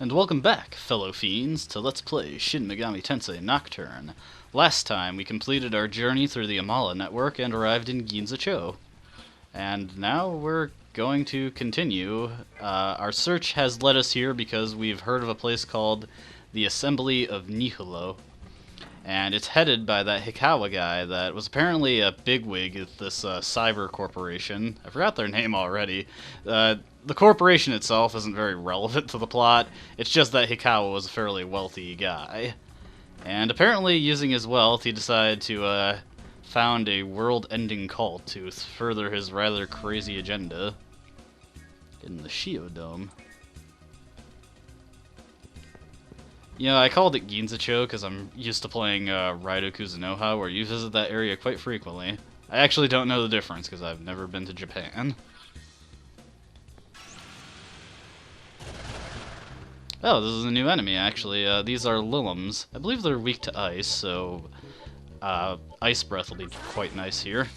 And welcome back, fellow fiends, to Let's Play Shin Megami Tensei Nocturne. Last time, we completed our journey through the Amala network and arrived in Ginza-cho. And now we're going to continue. Our search has led us here because we've heard of a place called the Assembly of Nihilo. And it's headed by that Hikawa guy that was apparently a bigwig at this cyber corporation. I forgot their name already. The corporation itself isn't very relevant to the plot. It's just that Hikawa was a fairly wealthy guy. And apparently, using his wealth, he decided to found a world-ending cult to further his rather crazy agenda in the Shio Dome. You know, I called it Ginza-cho because I'm used to playing Raido Kuzunoha, where you visit that area quite frequently. I actually don't know the difference because I've never been to Japan. Oh, this is a new enemy, actually. These are Lilims. I believe they're weak to ice, so Ice Breath will be quite nice here.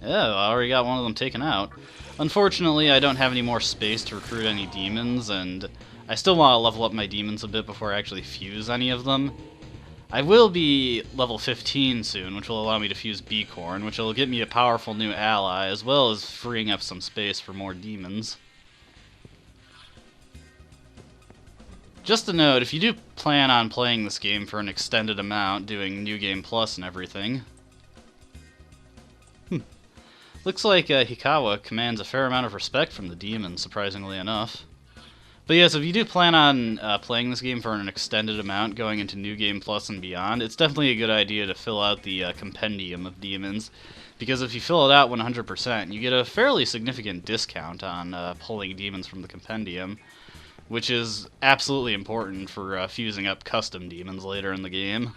Yeah, I already got one of them taken out. Unfortunately, I don't have any more space to recruit any demons, and I still want to level up my demons a bit before I actually fuse any of them. I will be level 15 soon, which will allow me to fuse Beacorn, which will get me a powerful new ally, as well as freeing up some space for more demons. Just a note, if you do plan on playing this game for an extended amount, doing New Game Plus and everything... Looks like Hikawa commands a fair amount of respect from the demons, surprisingly enough. But yes, if you do plan on playing this game for an extended amount, going into New Game Plus and beyond, it's definitely a good idea to fill out the compendium of demons. Because if you fill it out 100%, you get a fairly significant discount on pulling demons from the compendium, which is absolutely important for fusing up custom demons later in the game.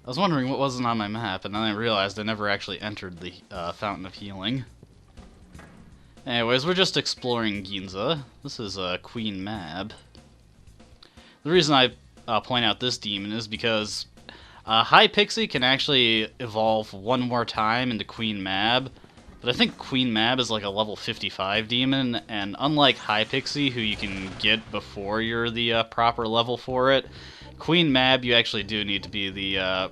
I was wondering what wasn't on my map, and then I realized I never actually entered the Fountain of Healing. Anyways, we're just exploring Ginza. This is Queen Mab. The reason I point out this demon is because High Pixie can actually evolve one more time into Queen Mab, but I think Queen Mab is like a level 55 demon, and unlike High Pixie, who you can get before you're the proper level for it, Queen Mab you actually do need to be the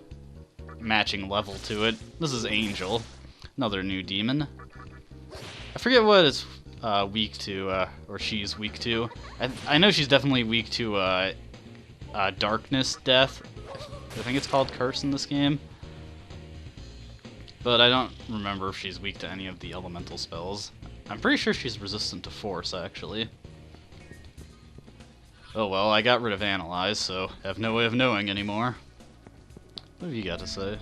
matching level to it. This is Angel, another new demon. I forget what it's weak to, or she's weak to. I know she's definitely weak to Darkness Death. I think it's called Curse in this game. But I don't remember if she's weak to any of the elemental spells. I'm pretty sure she's resistant to Force, actually. Oh well, I got rid of Analyze, so I have no way of knowing anymore. What have you got to say?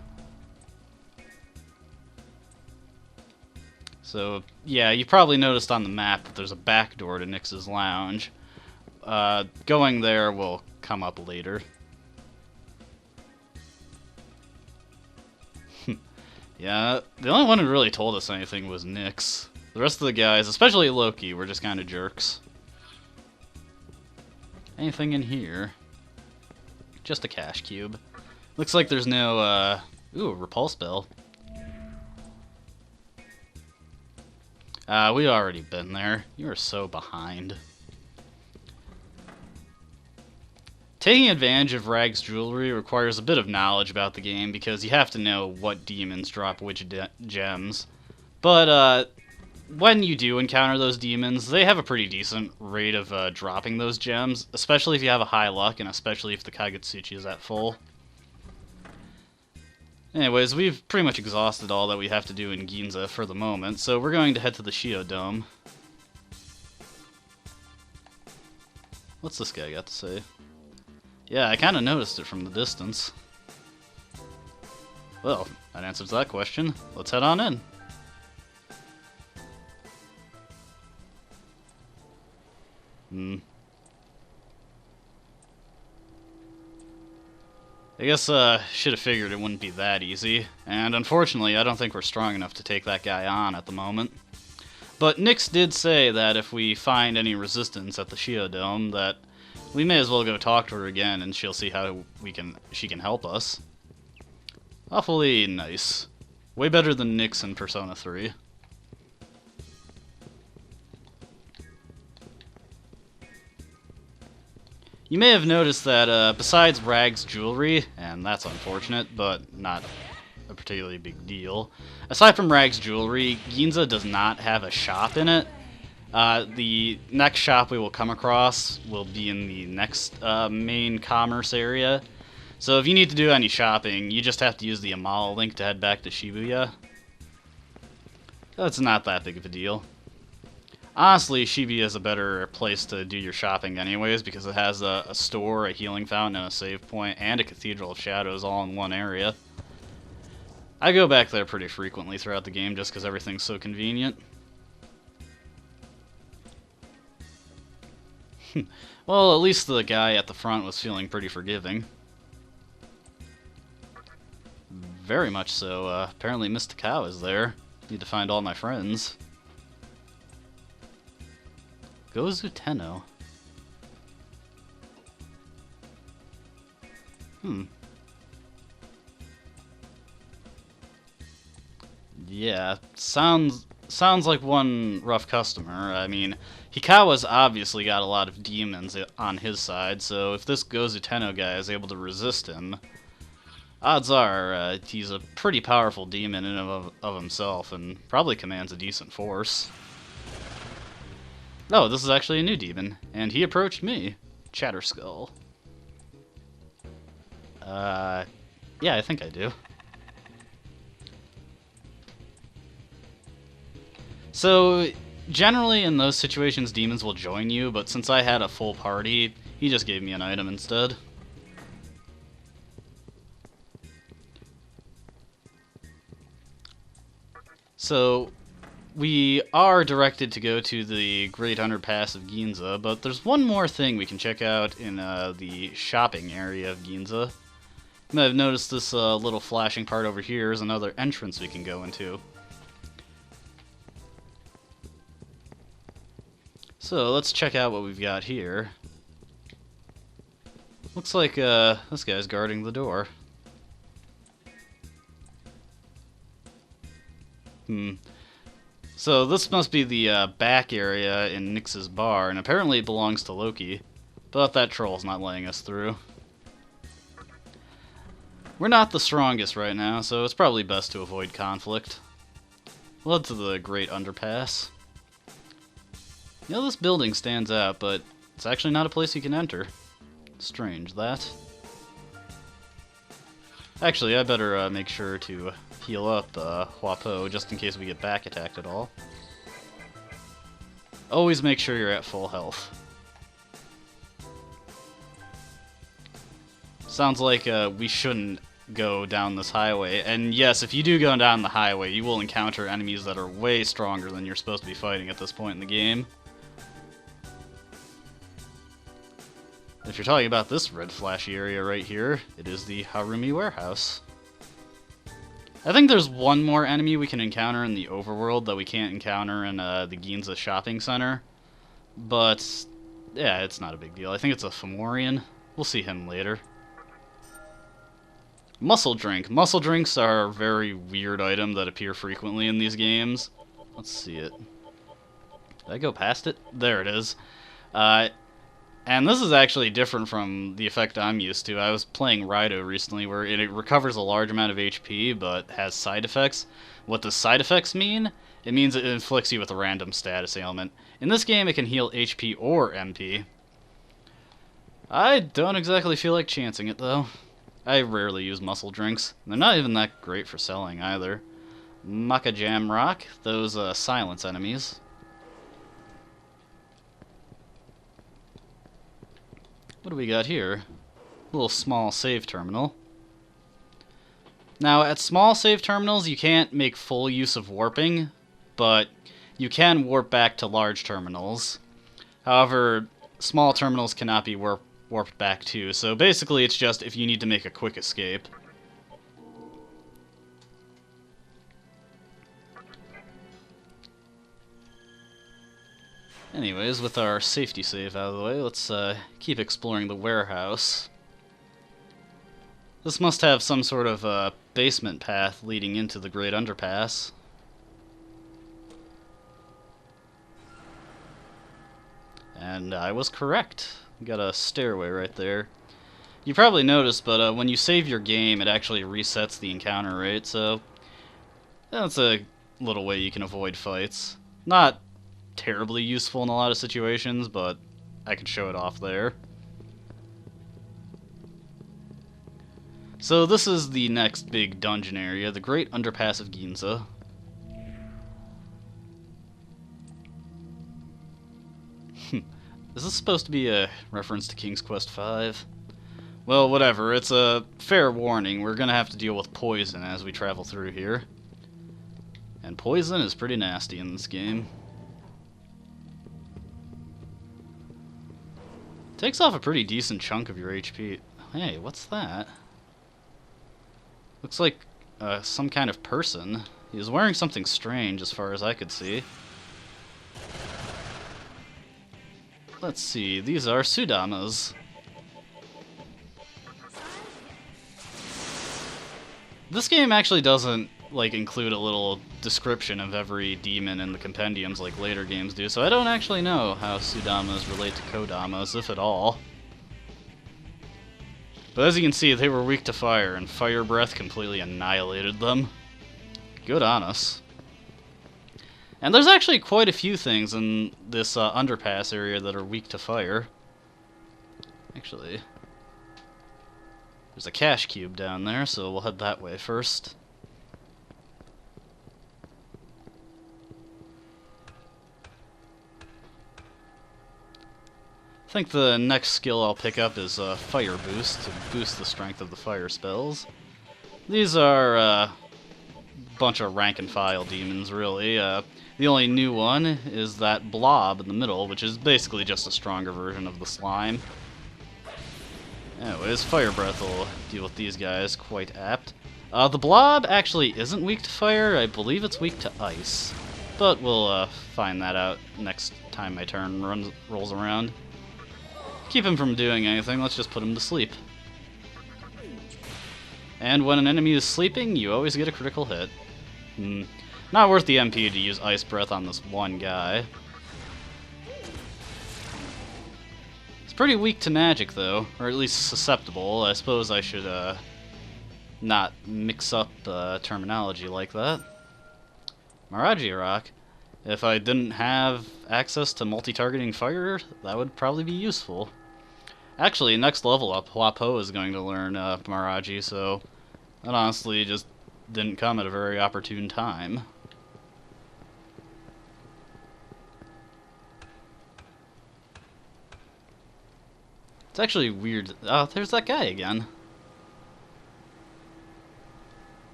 So, yeah, you probably noticed on the map that there's a back door to Nyx's lounge. Going there will come up later. Yeah, the only one who really told us anything was Nyx. The rest of the guys, especially Loki, were just kind of jerks. Anything in here? Just a cash cube. Looks like there's no, ooh, repulse bell. We've already been there. You are so behind. Taking advantage of Rag's jewelry requires a bit of knowledge about the game because you have to know what demons drop which gems. But when you do encounter those demons, they have a pretty decent rate of dropping those gems, especially if you have a high luck and especially if the Kagutsuchi is at full. Anyways, we've pretty much exhausted all that we have to do in Ginza for the moment, so we're going to head to the Shio Dome. What's this guy got to say? Yeah, I kind of noticed it from the distance. Well, that answers that question. Let's head on in. I guess should have figured it wouldn't be that easy, and unfortunately I don't think we're strong enough to take that guy on at the moment. But Nyx did say that if we find any resistance at the Shio Dome, that we may as well go talk to her again and she'll see how she can help us. Awfully nice. Way better than Nyx in Persona 3. You may have noticed that besides Rag's jewelry, and that's unfortunate, but not a particularly big deal. Aside from Rag's jewelry, Ginza does not have a shop in it. The next shop we will come across will be in the next main commerce area. So if you need to do any shopping, you just have to use the Amala link to head back to Shibuya. That's not that big of a deal. Honestly, Shibuya is a better place to do your shopping anyways, because it has a store, a healing fountain, and a save point, and a Cathedral of Shadows all in one area. I go back there pretty frequently throughout the game just because everything's so convenient. Well, at least the guy at the front was feeling pretty forgiving. Very much so. Apparently Mr. Cow is there. Need to find all my friends. Gozu Tenno. Yeah, sounds like one rough customer. I mean, Hikawa's obviously got a lot of demons on his side, so if this Gozu Tenno guy is able to resist him, odds are he's a pretty powerful demon in and of himself, and probably commands a decent force. Oh, this is actually a new demon, and he approached me. Chatterskull. Yeah, I think I do. So, generally in those situations, demons will join you, but since I had a full party, he just gave me an item instead. So, we are directed to go to the Great Underpass of Ginza, but there's one more thing we can check out in the shopping area of Ginza. You might have noticed this little flashing part over here is another entrance we can go into. So let's check out what we've got here. Looks like this guy's guarding the door. So this must be the back area in Nyx's bar, and apparently it belongs to Loki. But that troll's not letting us through. We're not the strongest right now, so it's probably best to avoid conflict. We'll head to the Great Underpass. You know, this building stands out, but it's actually not a place you can enter. Strange, that. Actually, I better make sure to heal up Huapo, just in case we get back attacked at all. Always make sure you're at full health. Sounds like we shouldn't go down this highway. And yes, if you do go down the highway, you will encounter enemies that are way stronger than you're supposed to be fighting at this point in the game. If you're talking about this red flashy area right here, it is the Harumi Warehouse. I think there's one more enemy we can encounter in the overworld that we can't encounter in the Ginza shopping center. But, yeah, it's not a big deal. I think it's a Fomorian. We'll see him later. Muscle Drink. Muscle Drinks are a very weird item that appear frequently in these games. Let's see it. Did I go past it? There it is. And this is actually different from the effect I'm used to. I was playing Raido recently where it recovers a large amount of HP but has side effects. What does side effects mean? It means it inflicts you with a random status ailment. In this game it can heal HP or MP. I don't exactly feel like chancing it though. I rarely use muscle drinks. They're not even that great for selling either. Maka Jam Rock, those silence enemies. What do we got here? A little small save terminal. Now, at small save terminals, you can't make full use of warping, but you can warp back to large terminals. However, small terminals cannot be warped back to, so basically it's just if you need to make a quick escape. Anyways, with our safety save out of the way, let's keep exploring the warehouse. This must have some sort of basement path leading into the Great Underpass. And I was correct. Got a stairway right there. You probably noticed, but when you save your game, it actually resets the encounter rate, so that's a little way you can avoid fights. Not terribly useful in a lot of situations, but I could show it off there. So this is the next big dungeon area, the Great Underpass of Ginza. Is this supposed to be a reference to King's Quest V? Well, whatever, it's a fair warning. We're gonna have to deal with poison as we travel through here. And poison is pretty nasty in this game. Takes off a pretty decent chunk of your HP. Hey, what's that? Looks like some kind of person. He was wearing something strange as far as I could see. Let's see, these are Sudamas. This game actually doesn't include a little description of every demon in the compendiums like later games do, so I don't actually know how Sudamas relate to Kodamas, if at all. But as you can see, they were weak to fire, and fire breath completely annihilated them. Good on us. And there's actually quite a few things in this underpass area that are weak to fire. Actually, there's a cash cube down there, so we'll head that way first. I think the next skill I'll pick up is Fire Boost, to boost the strength of the fire spells. These are a bunch of rank and file demons, really. The only new one is that blob in the middle, which is basically just a stronger version of the slime. Anyways, Fire Breath will deal with these guys quite apt. The blob actually isn't weak to fire, I believe it's weak to ice. But we'll find that out next time my turn rolls around. Keep him from doing anything, let's just put him to sleep. And when an enemy is sleeping, you always get a critical hit. Not worth the MP to use Ice Breath on this one guy. It's pretty weak to magic, though, or at least susceptible. I suppose I should not mix up terminology like that. Miraji Rock. If I didn't have access to multi-targeting fire, that would probably be useful. Actually, next level up, Huapo is going to learn Miraji, so that honestly just didn't come at a very opportune time. It's actually weird. Oh, there's that guy again.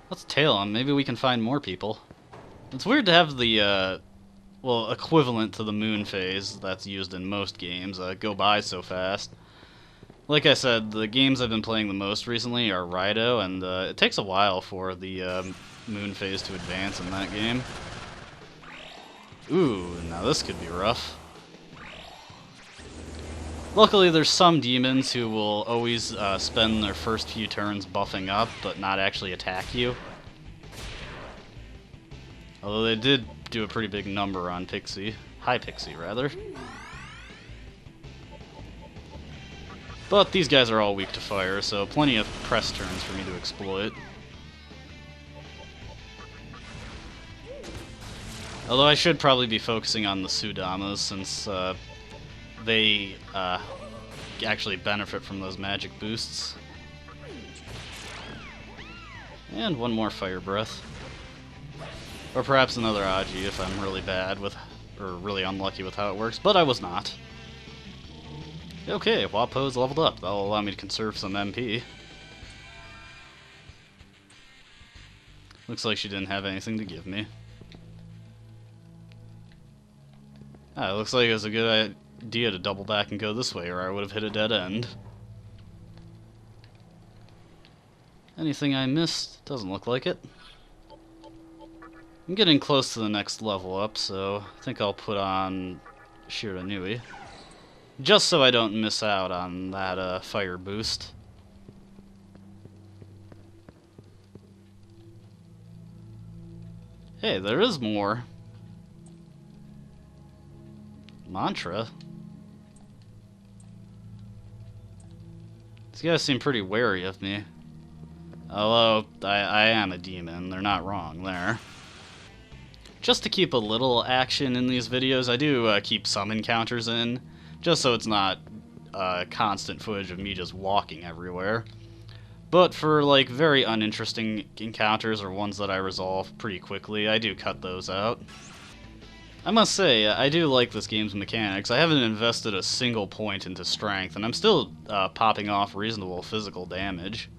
Let's tail him. Maybe we can find more people. It's weird to have the, well, equivalent to the moon phase that's used in most games go by so fast. Like I said, the games I've been playing the most recently are Raido, and it takes a while for the moon phase to advance in that game. Ooh, now this could be rough. Luckily, there's some demons who will always spend their first few turns buffing up, but not actually attack you. Although they did do a pretty big number on Pixie. High Pixie, rather. But these guys are all weak to fire, so plenty of press turns for me to exploit. Although I should probably be focusing on the Sudamas, since they actually benefit from those magic boosts. And one more Fire Breath. Or perhaps another Aji if I'm really bad with, or really unlucky with how it works, but I was not. Okay, Huapo's leveled up. That'll allow me to conserve some MP. Looks like she didn't have anything to give me. Ah, it looks like it was a good idea to double back and go this way, or I would have hit a dead end. Anything I missed? Doesn't look like it. I'm getting close to the next level up, so I think I'll put on Shiranui. Just so I don't miss out on that fire boost. Hey, there is more. Mantra? These guys seem pretty wary of me. Although, I am a demon, they're not wrong there. Just to keep a little action in these videos, I do keep some encounters in, just so it's not constant footage of me just walking everywhere. But for, like, very uninteresting encounters or ones that I resolve pretty quickly, I do cut those out. I must say, I do like this game's mechanics. I haven't invested a single point into strength, and I'm still popping off reasonable physical damage.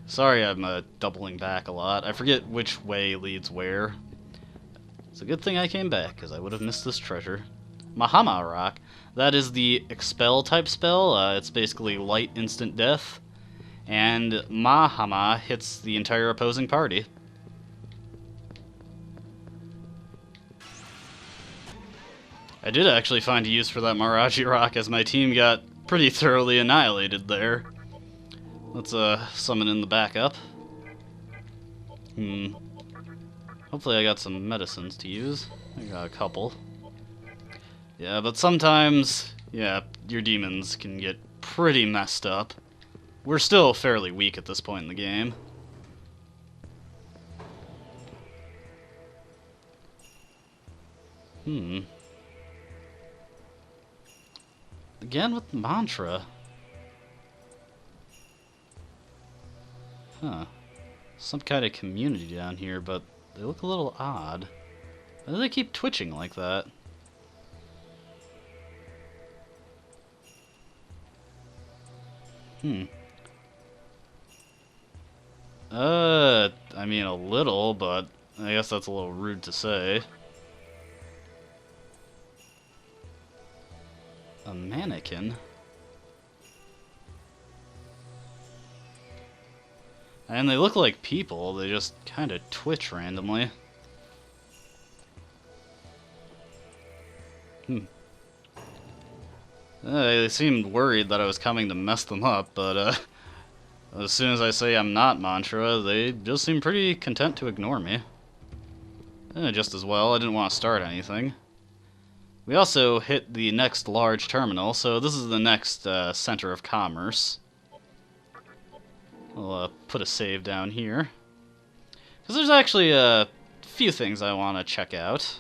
Sorry I'm doubling back a lot. I forget which way leads where. It's a good thing I came back, because I would have missed this treasure. Mahama Rock. That is the Expel type spell. It's basically light instant death. And Mahama hits the entire opposing party. I did actually find a use for that Maraji Rock, as my team got pretty thoroughly annihilated there. Let's summon in the backup. Hopefully I got some medicines to use. I got a couple. Yeah, but sometimes, yeah, your demons can get pretty messed up. We're still fairly weak at this point in the game. Again with mantra. Huh. Some kind of community down here, but they look a little odd. Why do they keep twitching like that? I mean a little, but I guess that's a little rude to say. A mannequin? And they look like people, they just kind of twitch randomly. They seemed worried that I was coming to mess them up, but as soon as I say I'm not Mantra, they just seem pretty content to ignore me. Just as well, I didn't want to start anything. We also hit the next large terminal, so this is the next center of commerce. We'll put a save down here. Because there's actually a few things I want to check out.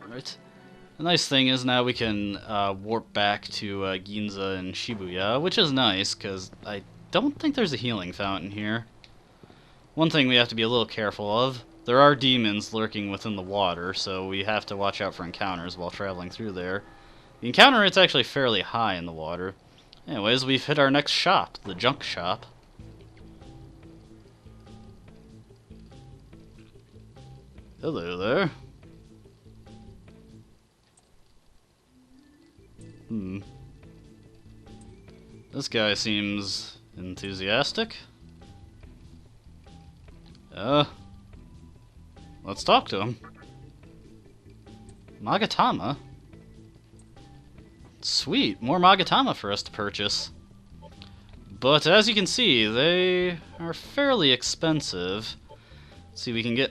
Alright. The nice thing is now we can warp back to Ginza and Shibuya, which is nice, because I don't think there's a healing fountain here. One thing we have to be a little careful of, there are demons lurking within the water, so we have to watch out for encounters while traveling through there. The encounter rate's actually fairly high in the water. Anyways, we've hit our next shop, the junk shop. Hello there. This guy seems enthusiastic. Let's talk to him. Magatama? Sweet, more Magatama for us to purchase. But as you can see, they are fairly expensive. Let's see, we can get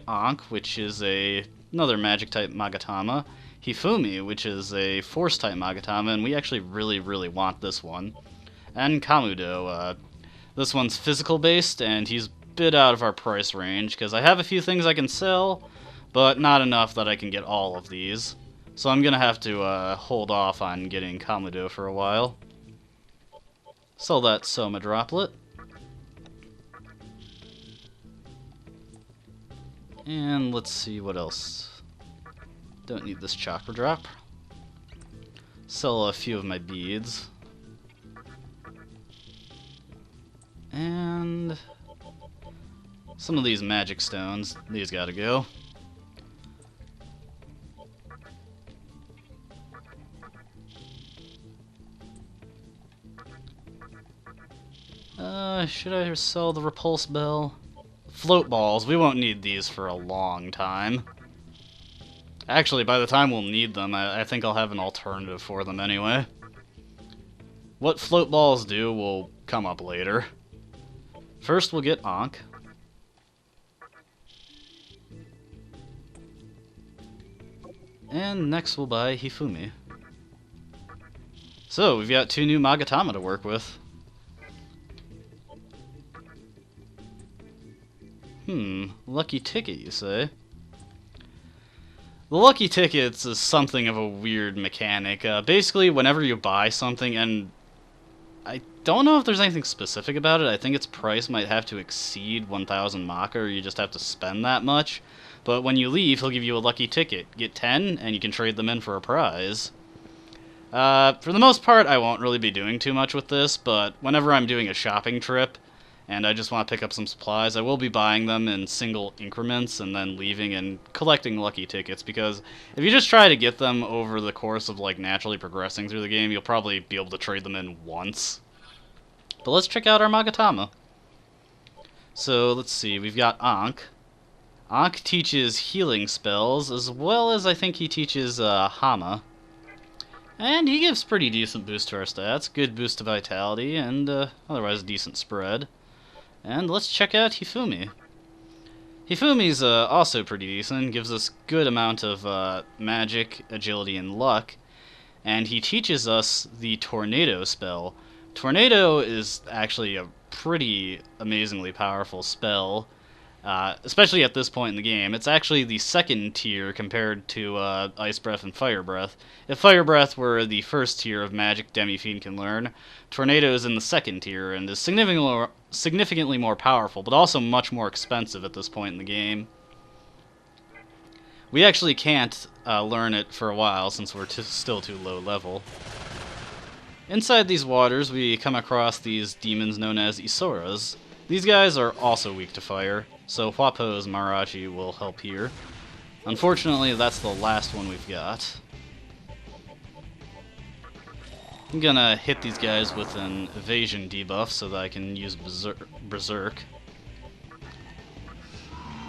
Ankh, which is another magic type Magatama. Hifumi, which is a force type Magatama, and we actually really want this one. And Kamudo, this one's physical based, and he's a bit out of our price range, because I have a few things I can sell, but not enough that I can get all of these. So I'm gonna have to hold off on getting Kamudo for a while. Sell that Soma droplet. And let's see what else. Don't need this chakra drop. Sell a few of my beads. And some of these magic stones. These gotta go. Should I sell the repulse bell? Float balls. We won't need these for a long time. Actually, by the time we'll need them, I think I'll have an alternative for them anyway. What float balls do will come up later. First, we'll get Ankh. And next we'll buy Hifumi. So, we've got 2 new Magatama to work with. Lucky ticket, you say? The lucky tickets is something of a weird mechanic. Basically, whenever you buy something, and I don't know if there's anything specific about it, I think its price might have to exceed 1,000 Maka, or you just have to spend that much. But when you leave, he'll give you a lucky ticket. Get 10, and you can trade them in for a prize. For the most part, I won't really be doing too much with this, but whenever I'm doing a shopping trip, and I just want to pick up some supplies, I will be buying them in single increments and then leaving and collecting lucky tickets, because if you just try to get them over the course of like naturally progressing through the game, you'll probably be able to trade them in once. But let's check out our Magatama. So let's see, we've got Ankh. Ankh teaches healing spells, as well as I think he teaches Hama. And he gives pretty decent boost to our stats, good boost to vitality, and otherwise decent spread. And let's check out Hifumi. Hifumi's also pretty decent, gives us good amount of magic, agility, and luck. And he teaches us the Tornado spell. Tornado is actually a pretty amazingly powerful spell, especially at this point in the game. It's actually the second tier compared to Ice Breath and Fire Breath. If Fire Breath were the first tier of magic Demi-Fiend can learn, Tornado is in the second tier and is significantly more powerful, but also much more expensive at this point in the game. We actually can't learn it for a while since we're still too low level. Inside these waters, we come across these demons known as Isoras. These guys are also weak to fire, so Huapo's Marachi will help here. Unfortunately, that's the last one we've got. I'm gonna hit these guys with an evasion debuff so that I can use Berserk.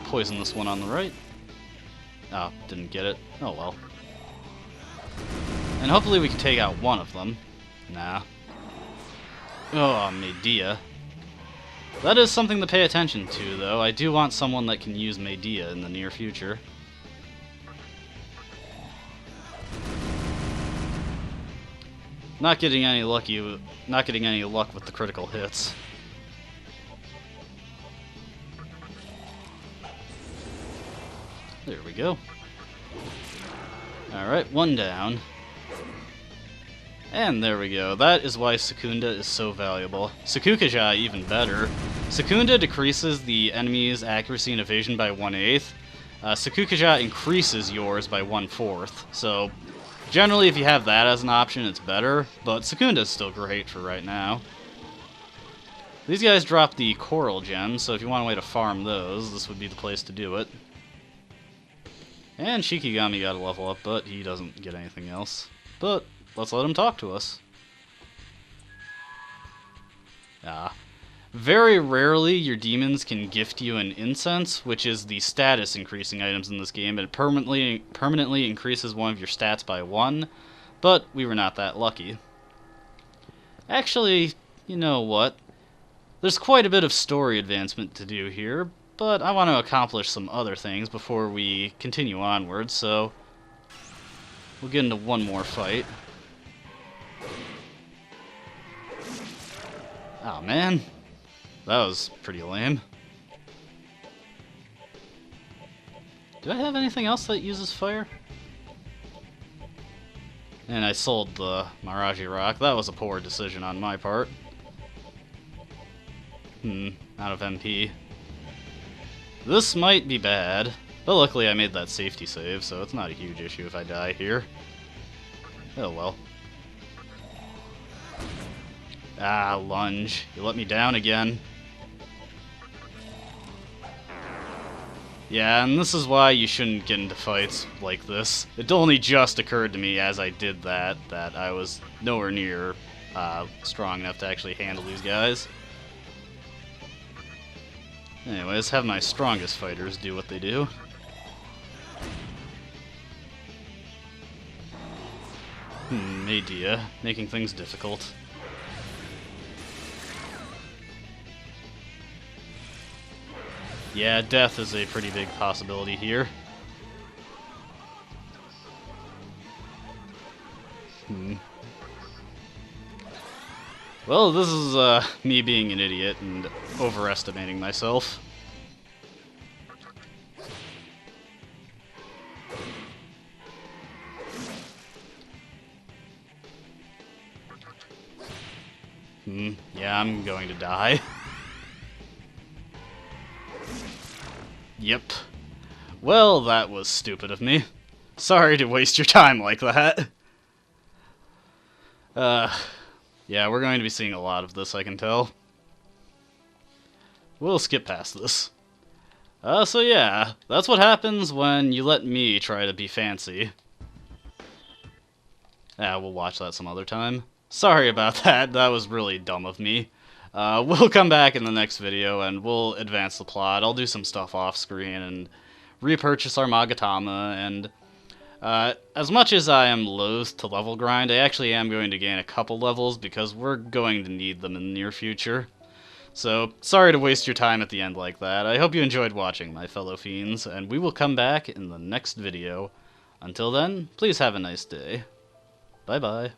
Poison this one on the right. Oh, didn't get it. Oh well. And hopefully we can take out one of them. Nah. Oh, Medea. That is something to pay attention to, though. I do want someone that can use Medea in the near future. Not getting any luck with the critical hits. There we go. Alright, one down. And there we go. That is why Secunda is so valuable. Sakukaja even better. Secunda decreases the enemy's accuracy and evasion by 1/8. Sakukaja increases yours by 1/4. So generally, if you have that as an option, it's better, but Secunda is still great for right now. These guys drop the Coral Gems, so if you want a way to farm those, this would be the place to do it. And Shikigami got a level up, but he doesn't get anything else. But let's let him talk to us. Very rarely your demons can gift you an incense, which is the status increasing items in this game. It permanently increases one of your stats by 1, but we were not that lucky. Actually, you know what? There's quite a bit of story advancement to do here, but I want to accomplish some other things before we continue onward, so we'll get into one more fight. Oh man, that was pretty lame. Do I have anything else that uses fire? And I sold the Maraji Rock. That was a poor decision on my part. Out of MP. This might be bad, but luckily I made that safety save, so it's not a huge issue if I die here. Oh well. Ah, lunge. You let me down again. Yeah, and this is why you shouldn't get into fights like this. It only just occurred to me as I did that I was nowhere near strong enough to actually handle these guys. Anyways, have my strongest fighters do what they do. Medea, making things difficult. Yeah, death is a pretty big possibility here. Well, this is me being an idiot and overestimating myself. Yeah, I'm going to die. Yep. Well, that was stupid of me. Sorry to waste your time like that. Yeah, we're going to be seeing a lot of this, I can tell. We'll skip past this. So yeah, that's what happens when you let me try to be fancy. Yeah, we'll watch that some other time. Sorry about that, that was really dumb of me. We'll come back in the next video and we'll advance the plot. I'll do some stuff off screen and repurchase our Magatama, and as much as I am loath to level grind, I actually am going to gain a couple levels because we're going to need them in the near future. So, sorry to waste your time at the end like that. I hope you enjoyed watching, my fellow fiends, and we will come back in the next video. Until then, please have a nice day. Bye-bye.